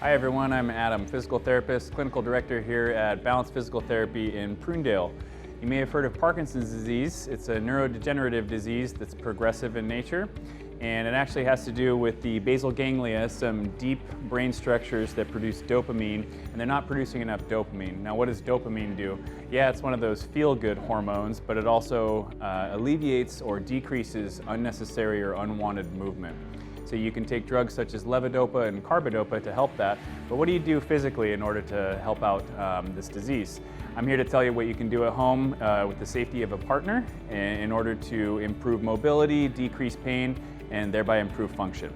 Hi everyone, I'm Adam, physical therapist, clinical director here at Balance Physical Therapy in PRUNEDALE. You may have heard of Parkinson's disease. It's a neurodegenerative disease that's progressive in nature, and it actually has to do with the basal ganglia, some deep brain structures that produce dopamine, and they're not producing enough dopamine. Now, what does dopamine do? Yeah, it's one of those feel-good hormones, but it also alleviates or decreases unnecessary or unwanted movement. So you can take drugs such as levodopa and carbidopa to help that, but what do you do physically in order to help out this disease? I'm here to tell you what you can do at home with the safety of a partner in order to improve mobility, decrease pain, and thereby improve function.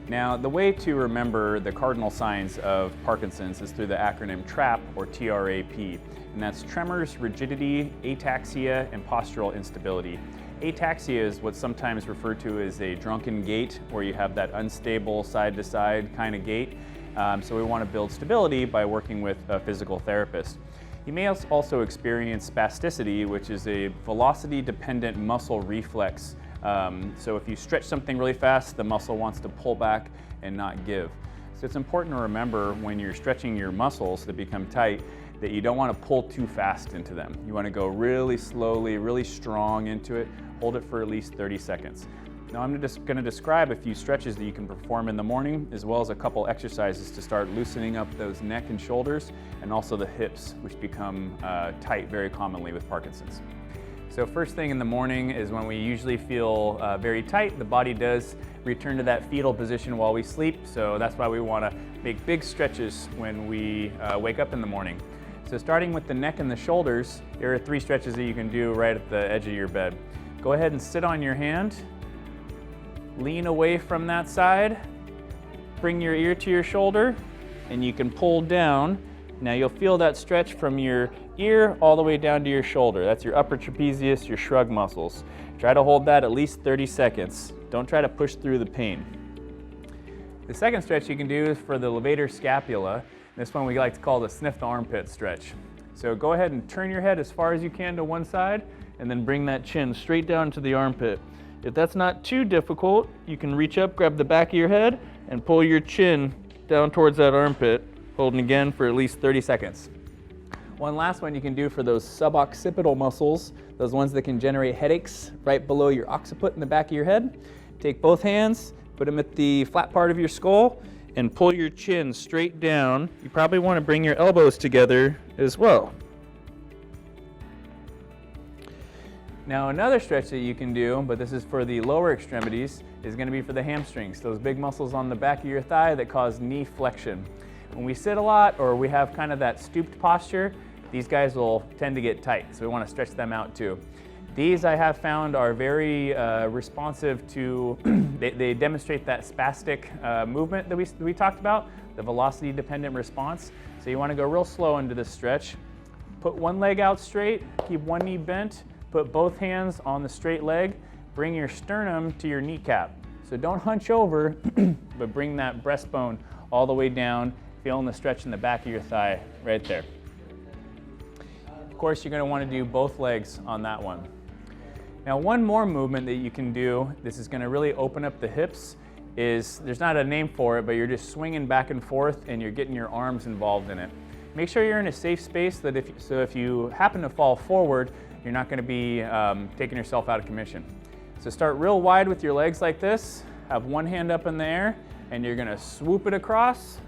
Now, the way to remember the cardinal signs of Parkinson's is through the acronym TRAP, or TRAP, and that's tremors, rigidity, ataxia, and postural instability. Ataxia is what's sometimes referred to as a drunken gait, where you have that unstable side-to-side kind of gait. So we want to build stability by working with a physical therapist. You may also experience spasticity, which is a velocity-dependent muscle reflex. So if you stretch something really fast, the muscle wants to pull back and not give. So it's important to remember when you're stretching your muscles that become tight that you don't want to pull too fast into them. You want to go really slowly, really strong into it. Hold it for at least 30 seconds. Now I'm just going to describe a few stretches that you can perform in the morning, as well as a couple exercises to start loosening up those neck and shoulders, and also the hips, which become tight very commonly with Parkinson's. So first thing in the morning is when we usually feel very tight. The body does return to that fetal position while we sleep, so that's why we want to make big stretches when we wake up in the morning. So starting with the neck and the shoulders, there are 3 stretches that you can do right at the edge of your bed. Go ahead and sit on your hand, lean away from that side, bring your ear to your shoulder, and you can pull down. Now you'll feel that stretch from your ear all the way down to your shoulder. That's your upper trapezius, your shrug muscles. Try to hold that at least 30 seconds. Don't try to push through the pain. The second stretch you can do is for the levator scapula. This one we like to call the sniff the armpit stretch. So go ahead and turn your head as far as you can to one side, and then bring that chin straight down to the armpit. If that's not too difficult, you can reach up, grab the back of your head, and pull your chin down towards that armpit, holding again for at least 30 seconds. One last one you can do for those suboccipital muscles, those ones that can generate headaches right below your occiput in the back of your head. Take both hands, put them at the flat part of your skull, and pull your chin straight down. You probably want to bring your elbows together as well. Now another stretch that you can do, but this is for the lower extremities, is going to be for the hamstrings, those big muscles on the back of your thigh that cause knee flexion. When we sit a lot or we have kind of that stooped posture, these guys will tend to get tight, so we want to stretch them out too. These I have found are very responsive to, they demonstrate that spastic movement that we talked about, the velocity dependent response. So you want to go real slow into this stretch. Put one leg out straight, keep one knee bent, put both hands on the straight leg, bring your sternum to your kneecap. So don't hunch over, but bring that breastbone all the way down, feeling the stretch in the back of your thigh right there. Of course, you're going to want to do both legs on that one. Now, one more movement that you can do, this is going to really open up the hips, is, there's not a name for it, but you're just swinging back and forth and you're getting your arms involved in it. Make sure you're in a safe space that if you happen to fall forward, you're not going to be taking yourself out of commission. So start real wide with your legs like this, have one hand up in the air, and you're going to swoop it across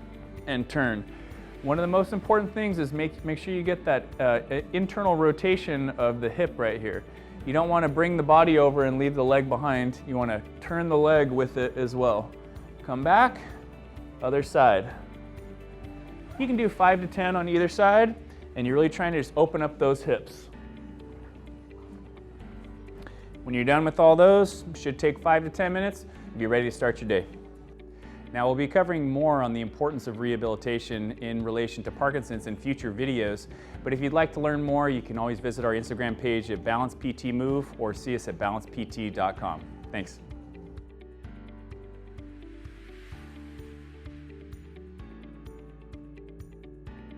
and turn. One of the most important things is make sure you get that internal rotation of the hip right here. You don't want to bring the body over and leave the leg behind. You want to turn the leg with it as well. Come back, other side. You can do 5 to 10 on either side, and you're really trying to just open up those hips. When you're done with all those, it should take 5 to 10 minutes, and be ready to start your day. Now we'll be covering more on the importance of rehabilitation in relation to Parkinson's in future videos, but if you'd like to learn more, you can always visit our Instagram page at BalancePTMove or see us at balancept.com. Thanks.